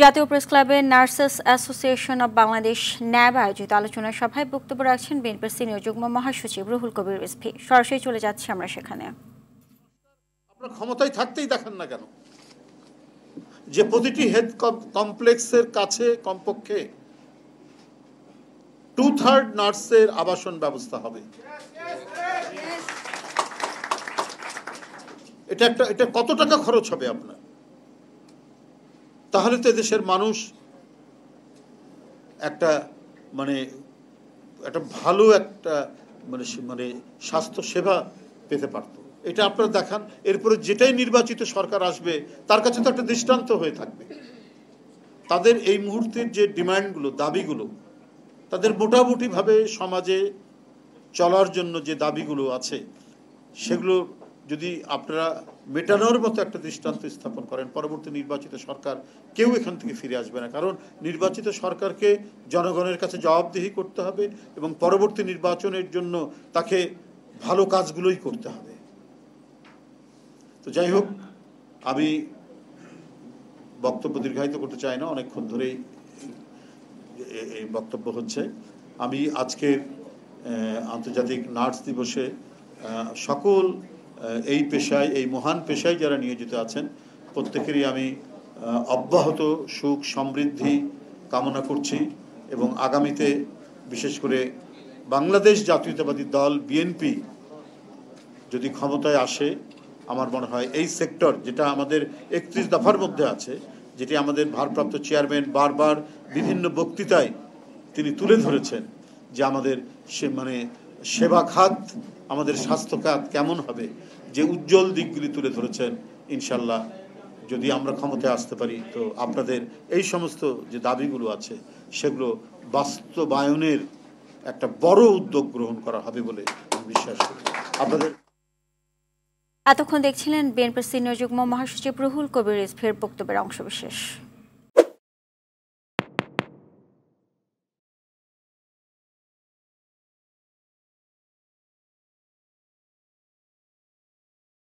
জাতীয় প্রেস ক্লাবে nurses association of Bangladesh ন্যাব আয়োজিত আলোচনা সভায় বক্তব্য রাখছেন বিএনপির সিনিয়র যুগ্ম মহাসচিব রুহুল কবির রিজভী। সরাসরি চলে যাচ্ছি আমরা সেখানে। আপনারা ক্ষমতায় থাকতেই দেখেন না কেন যে প্রতিটি হেলথ কমপ্লেক্সের কাছে কমপক্ষে 2/3 নার্সের আবাসন ব্যবস্থা হবে। এটা কত টাকা খরচ হবে আপনার? তাহলে তো দেশের মানুষ একটা ভালো মানে স্বাস্থ্য সেবা পেতে পারত। এটা আপনারা দেখান। এরপরে যেটাই নির্বাচিত সরকার আসবে তার কাছে তো একটা দৃষ্টান্ত হয়ে থাকবে। তাদের এই মুহূর্তের যে ডিমান্ডগুলো, দাবিগুলো, তাদের মোটামুটিভাবে সমাজে চলার জন্য যে দাবিগুলো আছে সেগুলো যদি আপনারা মেটানোর মতো একটা দৃষ্টান্ত স্থাপন করেন, পরবর্তী নির্বাচিত সরকার কেউ এখান থেকে ফিরে আসবে না। কারণ নির্বাচিত সরকারকে জনগণের কাছে জবাবদিহি করতে হবে এবং পরবর্তী নির্বাচনের জন্য তাকে ভালো কাজগুলোই করতে হবে। তো যাই হোক, আমি বক্তব্য দীর্ঘায়িত করতে চাই না, অনেকক্ষণ ধরেই এই বক্তব্য হচ্ছে। আমি আজকের আন্তর্জাতিক নার্স দিবসে সকল এই পেশায়, এই মহান পেশায় যারা নিয়োজিত আছেন প্রত্যেকেরই আমি অব্যাহত সুখ সমৃদ্ধি কামনা করছি এবং আগামীতে বিশেষ করে বাংলাদেশ জাতীয়তাবাদী দল বিএনপি যদি ক্ষমতায় আসে, আমার মনে হয় এই সেক্টর যেটা আমাদের 31 দফার মধ্যে আছে, যেটি আমাদের ভারপ্রাপ্ত চেয়ারম্যান বারবার বিভিন্ন বক্তৃতায় তিনি তুলে ধরেছেন যে আমাদের সেবা খাত, আমাদের স্বাস্থ্য খাত কেমন হবে, যে উজ্জ্বল দিকগুলি তুলে ধরেছেন। ইনশাল্লাহ যদি আমরা ক্ষমতায় আসতে পারি তো আপনাদের এই সমস্ত যে দাবিগুলো আছে সেগুলো বাস্তবায়নের একটা বড় উদ্যোগ গ্রহণ করা হবে বলে আমি বিশ্বাস করি। আপনাদের এতক্ষণ দেখছিলেন বিএনপির সিনিয়র যুগ্ম মহাসচিব রুহুল কবির রিজভীর বক্তব্যের অংশবিশেষ।